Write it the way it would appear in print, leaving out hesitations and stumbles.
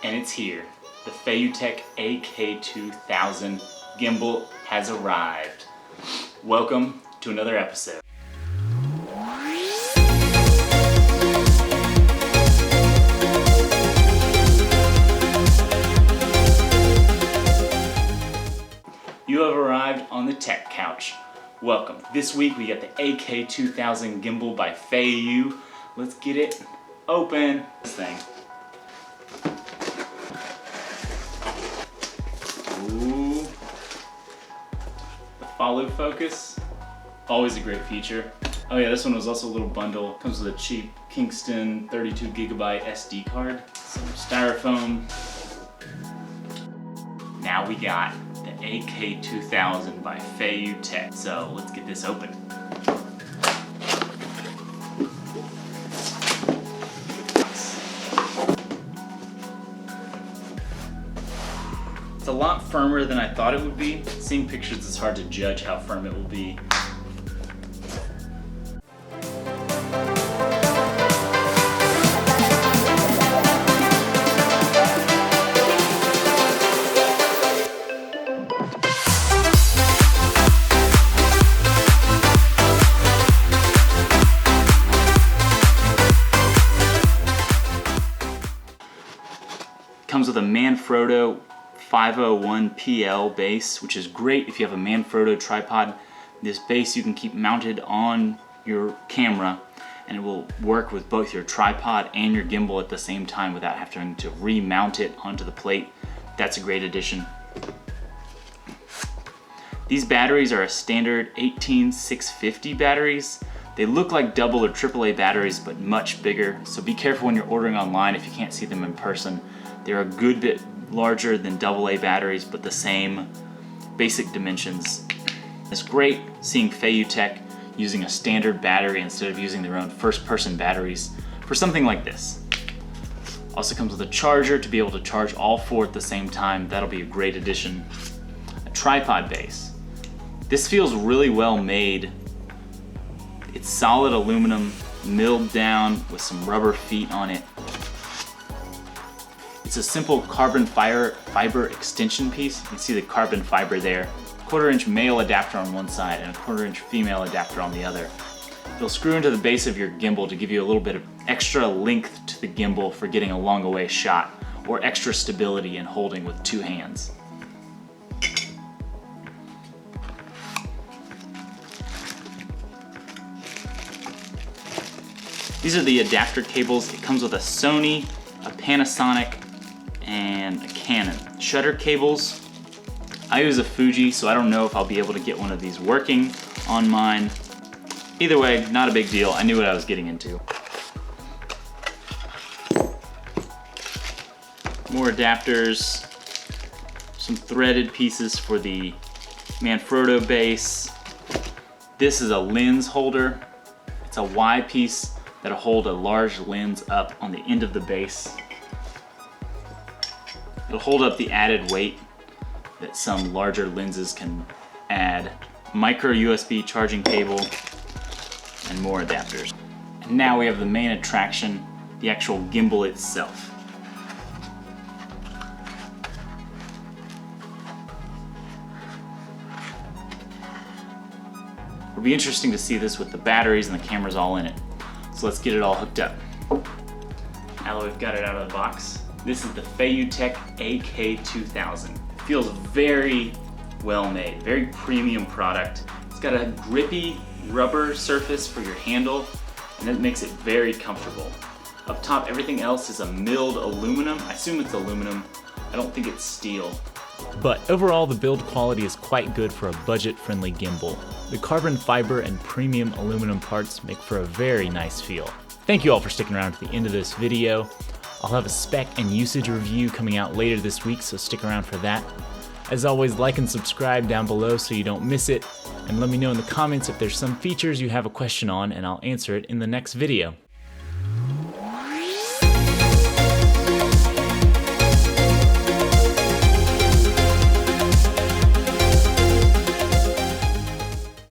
and it's here. The FeiyuTech AK2000 Gimbal has arrived. Welcome to another episode. You have arrived on the tech couch. Welcome. This week we got the AK2000 Gimbal by Feiyu. Let's get it open. This thing. Ooh. The follow focus. Always a great feature. Oh yeah, this one was also a little bundle. Comes with a cheap Kingston 32GB SD card. Some styrofoam. Now we got the AK2000 by FeiyuTech. So let's get this open. It's a lot firmer than I thought it would be. Seeing pictures, it's hard to judge how firm it will be. Comes with a Manfrotto 501 PL base, which is great if you have a Manfrotto tripod. This base you can keep mounted on your camera and it will work with both your tripod and your gimbal at the same time without having to remount it onto the plate. That's a great addition. These batteries are a standard 18650 batteries. They look like double or AAA batteries but much bigger, so be careful when you're ordering online if you can't see them in person. They're a good bit larger than AA batteries, but the same basic dimensions. It's great seeing FeiyuTech using a standard battery instead of using their own first-person batteries for something like this. Also comes with a charger to be able to charge all four at the same time. That'll be a great addition. A tripod base. This feels really well made. It's solid aluminum, milled down with some rubber feet on it. It's a simple carbon fiber extension piece. You can see the carbon fiber there. 1/4 inch male adapter on one side and a 1/4 inch female adapter on the other. It'll screw into the base of your gimbal to give you a little bit of extra length to the gimbal for getting a long away shot, or extra stability in holding with two hands. These are the adapter cables. It comes with a Sony, a Panasonic, and a Canon. Shutter cables. I use a Fuji, so I don't know if I'll be able to get one of these working on mine. Either way, not a big deal. I knew what I was getting into. More adapters. Some threaded pieces for the Manfrotto base. This is a lens holder. It's a Y piece that'll hold a large lens up on the end of the base. It'll hold up the added weight that some larger lenses can add. Micro USB charging cable and more adapters. And now we have the main attraction, the actual gimbal itself. It'll be interesting to see this with the batteries and the cameras all in it. So let's get it all hooked up. Now that we've got it out of the box, this is the FeiyuTech AK2000. It feels very well made, very premium product. It's got a grippy rubber surface for your handle, and that makes it very comfortable. Up top, everything else is a milled aluminum. I assume it's aluminum. I don't think it's steel. But overall, the build quality is quite good for a budget-friendly gimbal. The carbon fiber and premium aluminum parts make for a very nice feel. Thank you all for sticking around to the end of this video. I'll have a spec and usage review coming out later this week, so stick around for that. As always, like and subscribe down below so you don't miss it, and let me know in the comments if there's some features you have a question on, and I'll answer it in the next video.